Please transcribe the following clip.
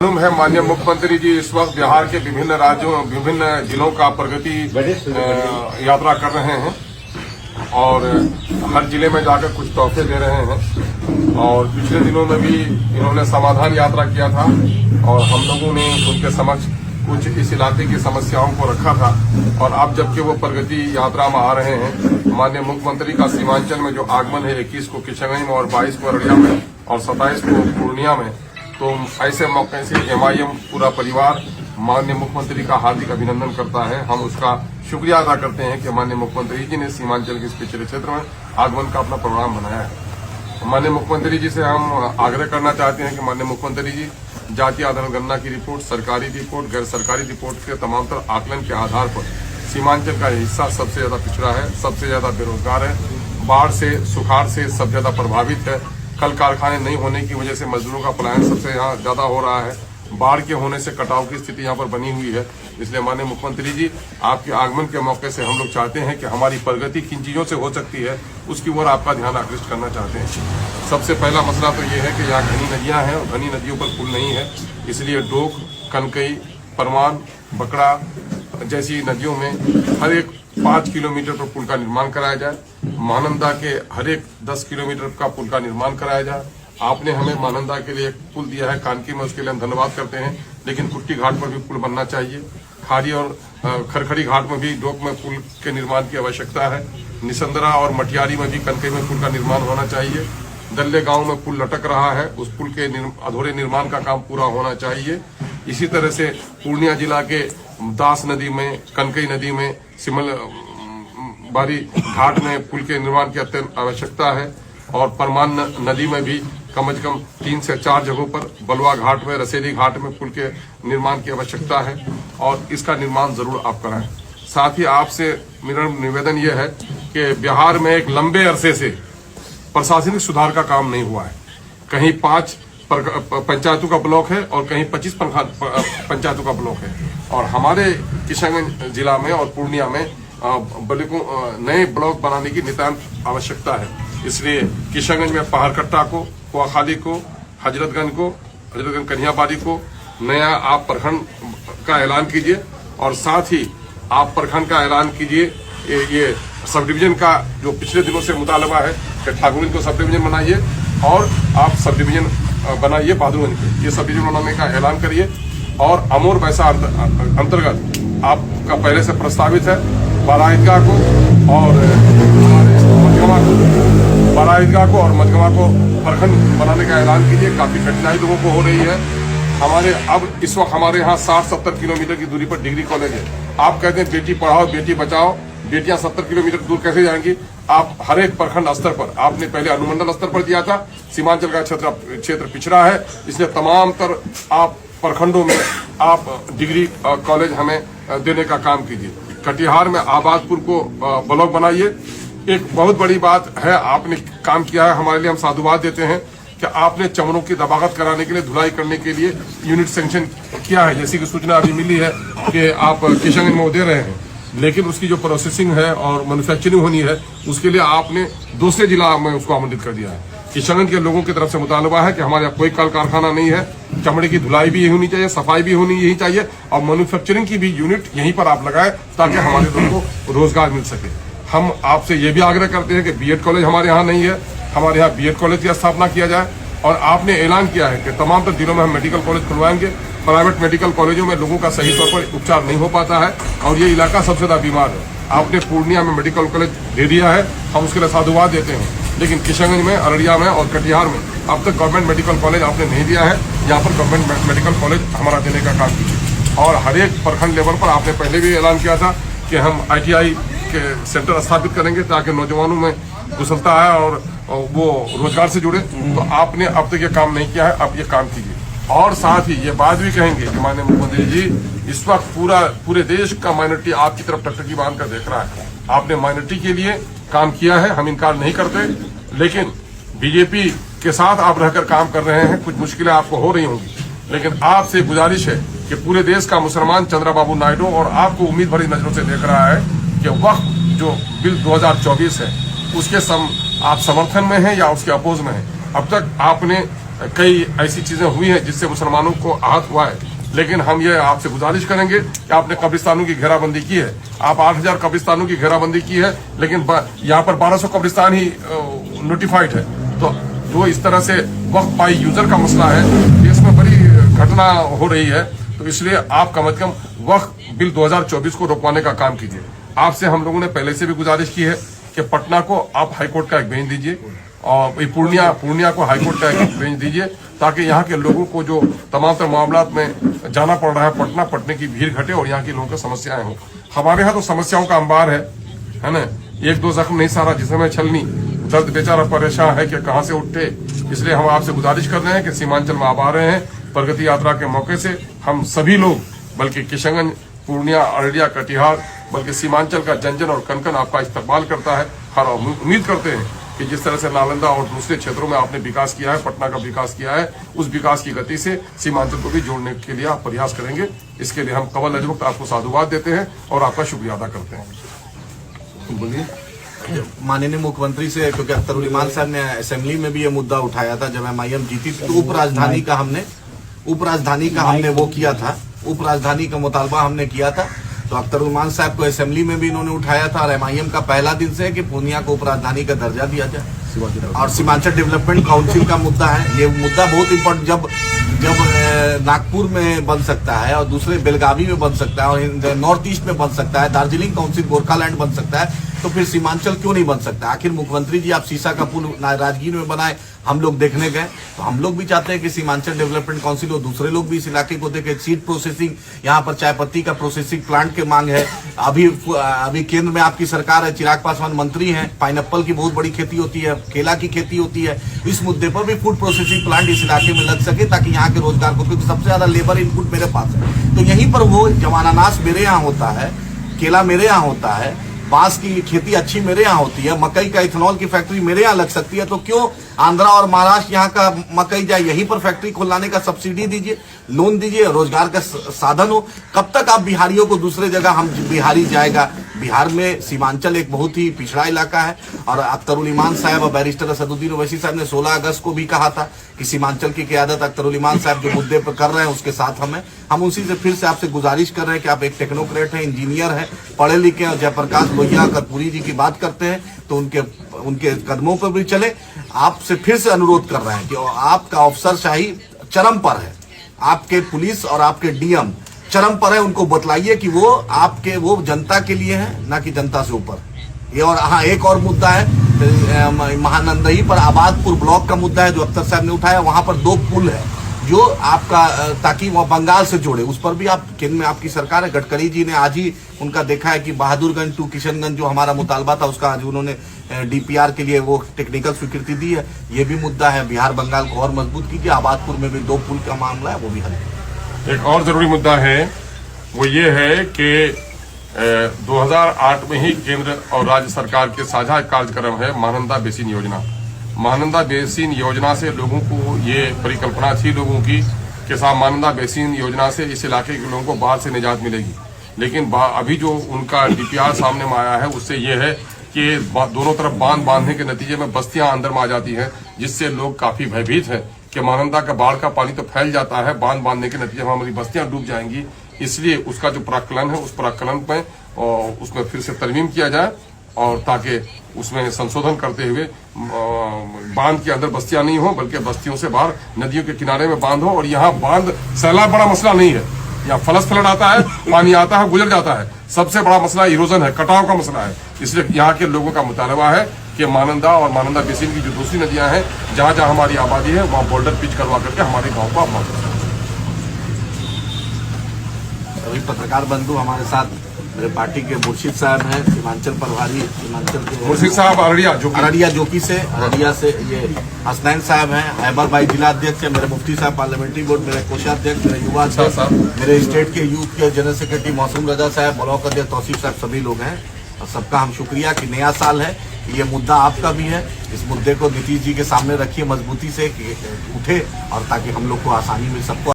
मालूम है माननीय मुख्यमंत्री जी इस वक्त बिहार के विभिन्न राज्यों विभिन्न जिलों का प्रगति यात्रा कर रहे हैं और हर जिले में जाकर कुछ तोहफे दे रहे हैं। और पिछले दिनों में भी इन्होंने समाधान यात्रा किया था और हम लोगों ने उनके समक्ष कुछ इस इलाके की समस्याओं को रखा था। और अब जबकि वो प्रगति यात्रा में आ रहे हैं, माननीय मुख्यमंत्री का सीमांचल में जो आगमन है 21 को किशनगंज में और 22 को अररिया में और 27 को पूर्णिया में, तो ऐसे मौके से MIM पूरा परिवार माननीय मुख्यमंत्री का हार्दिक अभिनंदन करता है। हम उसका शुक्रिया अदा करते हैं कि माननीय मुख्यमंत्री जी ने सीमांचल के इस पिछड़े क्षेत्र में आगमन का अपना प्रोग्राम बनाया है। माननीय मुख्यमंत्री जी से हम आग्रह करना चाहते हैं कि माननीय मुख्यमंत्री जी जातीय आधार गणना की रिपोर्ट, सरकारी रिपोर्ट, गैर सरकारी रिपोर्ट के तमाम तरह आकलन के आधार पर सीमांचल का हिस्सा सबसे ज्यादा पिछड़ा है, सबसे ज्यादा बेरोजगार है, बाढ़ से सुखाड़ से सबसे ज्यादा प्रभावित है, कल कारखाने नहीं होने की वजह से मजदूरों का पलायन सबसे यहाँ ज्यादा हो रहा है, बाढ़ के होने से कटाव की स्थिति यहाँ पर बनी हुई है। इसलिए माननीय मुख्यमंत्री जी आपके आगमन के मौके से हम लोग चाहते हैं कि हमारी प्रगति किन चीजों से हो सकती है उसकी ओर आपका ध्यान आकृष्ट करना चाहते हैं। सबसे पहला मसला तो ये है कि यहाँ घनी नदियां हैं और घनी नदियों पर पुल नहीं है, इसलिए डोक, कनकई, परमान, बकड़ा जैसी नदियों में हर एक 5 किलोमीटर पर पुल का निर्माण कराया जाए। महानंदा के हर एक 10 किलोमीटर का पुल का निर्माण कराया जाए। आपने हमें महानंदा के लिए एक पुल दिया है कानकी में, उसके लिए हम धन्यवाद करते हैं, लेकिन कुट्टी घाट पर भी पुल बनना चाहिए। खारी और खरखड़ी घाट में भी डोक में पुल के निर्माण की आवश्यकता है। निसंदरा और मटियारी में भी कनकई में पुल का निर्माण होना चाहिए। दल्ले गांव में पुल लटक रहा है, उस पुल के अधूरे निर्माण का काम पूरा होना चाहिए। इसी तरह से पूर्णिया जिला के दास नदी में, कनकई नदी में, सिमल बारी घाट में पुल के निर्माण की अत्यंत आवश्यकता है। और परमान नदी में भी कम से कम 3 से 4 जगहों पर, बलवा घाट में, रसेली घाट में पुल के निर्माण की आवश्यकता है और इसका निर्माण जरूर आप कराएं। साथ ही आपसे मेरा निवेदन यह है कि बिहार में एक लंबे अरसे से प्रशासनिक सुधार का काम नहीं हुआ है। कहीं 5 पंचायतों का ब्लॉक है और कहीं 25 पंचायतों का ब्लॉक है। और हमारे किशनगंज जिला में और पूर्णिया में नए ब्लॉक बनाने की नितांत आवश्यकता है। इसलिए किशनगंज में पहाड़कट्टा को, कुआखाली को, हजरतगंज कन्हियाबाड़ी को नया आप प्रखंड का ऐलान कीजिए और साथ ही आप प्रखंड का ऐलान कीजिए। ये सब डिवीजन का जो पिछले दिनों से मुतालबा है कि ठाकुरगंज को सब डिवीजन बनाइए और आप सब डिवीजन बनाइए बहादुरगंज के, ये सब डिवीजन बनाने का ऐलान करिए। और अमोर वैसा अंतर्गत आपका पहले से प्रस्तावित है बारा ईदगाह को और मजगमा को प्रखंड बनाने का ऐलान कीजिए। काफी कठिनाई लोगों को हो रही है। अब इस वक्त हमारे यहाँ 60-70 किलोमीटर की दूरी पर डिग्री कॉलेज है। आप कहते हैं बेटी पढ़ाओ बेटी बचाओ, बेटियां 70 किलोमीटर दूर कैसे जाएंगी? आप हर एक प्रखंड स्तर पर, आपने पहले अनुमंडल स्तर पर दिया था, सीमांचल का क्षेत्र पिछड़ा है, इसलिए तमाम तरह आप प्रखंडों में आप डिग्री कॉलेज हमें देने का काम कीजिए। कटिहार में आबादपुर को ब्लॉक बनाइए। एक बहुत बड़ी बात है, आपने काम किया है, हमारे लिए हम साधुवाद देते हैं कि आपने चमड़ों की दबागत कराने के लिए, धुलाई करने के लिए यूनिट सैंक्शन किया है। जैसी कि सूचना अभी मिली है कि आप किशनगंज में दे रहे हैं, लेकिन उसकी जो प्रोसेसिंग है और मैन्युफैक्चरिंग होनी है उसके लिए आपने दूसरे जिला में उसको आमंत्रित कर दिया है। किशनगंज के लोगों की तरफ से मुतालबा है कि हमारे यहाँ कोई कल कारखाना नहीं है, चमड़े की धुलाई भी यही होनी चाहिए, सफाई भी होनी यही चाहिए और मैन्युफैक्चरिंग की भी यूनिट यहीं पर आप लगाए ताकि हमारे लोगों को रोजगार मिल सके। हम आपसे ये भी आग्रह करते हैं कि BEd कॉलेज हमारे यहाँ नहीं है, हमारे यहाँ BEd कॉलेज की स्थापना किया जाए। और आपने ऐलान किया है कि तमाम तर जिलों में हम मेडिकल कॉलेज खुलवाएंगे। प्राइवेट मेडिकल कॉलेजों में लोगों का सही तौर पर उपचार नहीं हो पाता है और ये इलाका सबसे ज्यादा बीमार है। आपने पूर्णिया में मेडिकल कॉलेज दे दिया है, हम उसके लिए साधुवाद देते हैं, लेकिन किशनगंज में, अररिया में और कटिहार में अब तक गवर्नमेंट मेडिकल कॉलेज आपने नहीं दिया है। यहाँ पर गवर्नमेंट मेडिकल कॉलेज हमारा देने का काम कीजिए। और हर एक प्रखंड लेवल पर आपने पहले भी ऐलान किया था कि हम ITI के सेंटर स्थापित करेंगे ताकि नौजवानों में कुशलता है और वो रोजगार से जुड़े। तो आपने अब तक ये काम नहीं किया है, अब ये काम कीजिए। और साथ ही ये बात भी कहेंगे कि माननीय मुख्यमंत्री जी इस वक्त पूरे देश का माइनॉरिटी आपकी तरफ टकटकी बांध कर देख रहा है। आपने माइनॉरिटी के लिए काम किया है, हम इनकार नहीं करते, लेकिन बीजेपी के साथ आप रहकर काम कर रहे हैं। कुछ मुश्किलें आपको हो रही होंगी, लेकिन आपसे गुजारिश है कि पूरे देश का मुसलमान चंद्रबाबू नायडू और आपको उम्मीद भरी नजरों से देख रहा है कि वक्त जो बिल 2024 है उसके आप समर्थन में हैं या उसके अपोज में हैं। अब तक आपने कई ऐसी चीजें हुई हैं जिससे मुसलमानों को आहत हुआ है। लेकिन हम ये आपसे गुजारिश करेंगे कि आपने कब्रिस्तानों की घेराबंदी की है, आप 8000 कब्रिस्तानों की घेराबंदी की है, लेकिन यहाँ पर 1200 कब्रिस्तान ही नोटिफाइड है। तो जो इस तरह से वक्फ बाई यूजर का मसला है, इसमें बड़ी घटना हो रही है। तो इसलिए आप कम से कम वक्फ बिल 2024 को रोकवाने का काम कीजिए। आपसे हम लोगों ने पहले से भी गुजारिश की है कि पटना को आप हाईकोर्ट का एक बेंच दीजिए और पूर्णिया को हाईकोर्ट का एक बेंच दीजिए, ताकि यहाँ के लोगों को जो तमाम मामला में जाना पड़ रहा है पटने की भीड़ घटे और यहाँ के लोगों की समस्याएं हों। हमारे यहाँ तो समस्याओं का अंबार है ना। 1-2 जख्म नहीं सारा जिसमें छलनी, दर्द बेचारा परेशान है कि कहाँ से उठे। इसलिए हम आपसे गुजारिश कर रहे हैं कि सीमांचल में आप आ रहे हैं प्रगति यात्रा के मौके से, हम सभी लोग बल्कि किशनगंज, पूर्णिया, अररिया, कटिहार, बल्कि सीमांचल का जन जन और कन आपका इस्तकबाल करता है। हर उम्मीद करते हैं कि जिस तरह से नालंदा और दूसरे क्षेत्रों में आपने विकास किया है, पटना का विकास किया है, उस विकास की गति से सीमांचल को भी जोड़ने के लिए आप प्रयास करेंगे। इसके लिए हम कवल अजवक्त आपको साधुवाद देते हैं और आपका शुक्रिया अदा करते हैं। बोलिए। माननीय मुख्यमंत्री से, क्योंकि अख्तरुल इमान साहब ने असेंबली में भी ये मुद्दा उठाया था जब MIM जीती, तो उपराजधानी का हमने वो किया था, उपराजधानी का मुतालबा हमने किया था। तो अख्तरुल इमान साहब को असेंबली में भी इन्होंने उठाया था और MIM का पहला दिन से है कि पूर्णिया को उपराजधानी का दर्जा दिया जाए। और सीमांचल डेवलपमेंट काउंसिल का मुद्दा है, ये मुद्दा बहुत इम्पोर्टेंट। जब नागपुर में बन सकता है और दूसरे बेलगावी में बन सकता है और नॉर्थ ईस्ट में बन सकता है, दार्जिलिंग काउंसिल गोरखालैंड बन सकता है, तो फिर सीमांचल क्यों नहीं बन सकता? आखिर मुख्यमंत्री जी आप सीसा का पुल राजगीर में बनाए, हम लोग देखने गए, तो हम लोग भी चाहते हैं कि सीमांचल डेवलपमेंट काउंसिल और दूसरे लोग भी इस इलाके को देखें। सीड प्रोसेसिंग, यहाँ पर चाय पत्ती का प्रोसेसिंग प्लांट की मांग है। अभी केंद्र में आपकी सरकार है, चिराग पासवान मंत्री हैं, पाइनएप्पल की बहुत बड़ी खेती होती है, केला की खेती होती है। इस मुद्दे पर भी फूड प्रोसेसिंग प्लांट इस इलाके में लग सके, ताकि यहाँ के रोजगार को, क्योंकि सबसे ज्यादा लेबर इनपुट मेरे पास है। तो यहीं पर वो जवानानास मेरे यहाँ होता है, केला मेरे यहाँ होता है, बांस की खेती अच्छी मेरे यहाँ होती है, मकई का इथेनॉल की फैक्ट्री मेरे यहाँ लग सकती है। तो क्यों आंध्रा और महाराष्ट्र यहाँ का मकई जाए? यहीं पर फैक्ट्री खुलवाने का सब्सिडी दीजिए, लोन दीजिए, रोजगार का साधन हो। कब तक आप बिहारियों को दूसरे जगह हम बिहारी जाएगा? बिहार में सीमांचल एक बहुत ही पिछड़ा इलाका है और अख्तरुल इमान साहब और बैरिस्टर असदुद्दीन ओवैसी साहब ने 16 अगस्त को भी कहा था कि सीमांचल की क़यादत अख्तरुल इमान साहब जो मुद्दे पर कर रहे हैं उसके साथ हम उसी से फिर से आपसे गुजारिश कर रहे हैं कि आप एक टेक्नोक्रेट हैं, इंजीनियर हैं, पढ़े लिखे हैं, जयप्रकाश लोहिया कर्पूरी जी की बात करते हैं तो उनके कदमों पर भी चले। आपसे फिर से अनुरोध कर रहे हैं कि आपका अफसरशाही चरम पर है, आपके पुलिस और आपके डीएम चरम पर है। उनको बतलाइए कि वो जनता के लिए है, ना कि जनता से ऊपर। ये और हाँ, एक और मुद्दा है महानंदई पर आबादपुर ब्लॉक का मुद्दा है जो अख्तर साहब ने उठाया। वहां पर 2 पुल है जो आपका ताकि वह बंगाल से जोड़े, उस पर भी आप केंद्र में आपकी सरकार है। गडकरी जी ने आज ही उनका देखा है कि बहादुरगंज टू किशनगंज जो हमारा मुतालबा था उसका आज उन्होंने DPR के लिए वो टेक्निकल स्वीकृति दी है। ये भी मुद्दा है, बिहार बंगाल को और मजबूत कीजिए। आबादपुर में भी 2 पुल का मामला है, वो भी हल है। एक और जरूरी मुद्दा है, वो ये है कि 2008 में ही केंद्र और राज्य सरकार के साझा कार्यक्रम है महानंदा बेसिन योजना। महानंदा बेसिन योजना से लोगों को ये परिकल्पना थी लोगों की कि साहब महानंदा बेसिन योजना से इस इलाके के लोगों को बाढ़ से निजात मिलेगी। लेकिन अभी जो उनका DPR सामने में आया है उससे ये है कि दोनों तरफ बांध बांधने के नतीजे में बस्तियां अंदर में आ जाती हैं, जिससे लोग काफी भयभीत हैं कि महानंदा का बाढ़ का पानी तो फैल जाता है, बांध बांधने के नतीजे में हमारी बस्तियां डूब जाएंगी। इसलिए उसका जो प्राक्कलन है उस प्राक्कलन में उसमें फिर से तरमीम किया जाए और ताकि उसमें संशोधन करते हुए बांध के अंदर बस्तियां नहीं हो बल्कि बस्तियों से बाहर नदियों के किनारे में बांध हो। और यहाँ बांध सैलाब बड़ा मसला नहीं है, यहाँ फ्लड आता है, पानी आता है, गुजर जाता है। सबसे बड़ा मसला इरोजन है, कटाव का मसला है। इसलिए यहाँ के लोगों का मुतालबा है कि महानंदा और महानंदा बेसिन की जो दूसरी नदियां हैं जहां जहां हमारी आबादी है वहां बोल्डर पिच करवा करके हमारे गांव को आप अभी पत्रकार बंधु हमारे साथ मेरे पार्टी के मुर्शिद साहब हैं, सीमांचल प्रभारी सीमांचल के मुर्शिद साहब अररिया जोकी से ये हसनैन साहब हैं, हैबर भाई जिला अध्यक्ष है, मेरे मुफ्ती साहब पार्लियामेंट्री बोर्ड, मेरे कोषाध्यक्ष, मेरे युवा साहब, मेरे स्टेट के यूथ के जनरल सेक्रेटरी मौसूम रजा साहब, ब्लॉक अध्यक्ष तौसीफ साहब, सभी लोग हैं। और सबका हम शुक्रिया कि नया साल है, ये मुद्दा आपका भी है। इस मुद्दे को नीतीश जी के सामने रखिए मजबूती से कि उठे और ताकि हम लोग को आसानी मिल सबको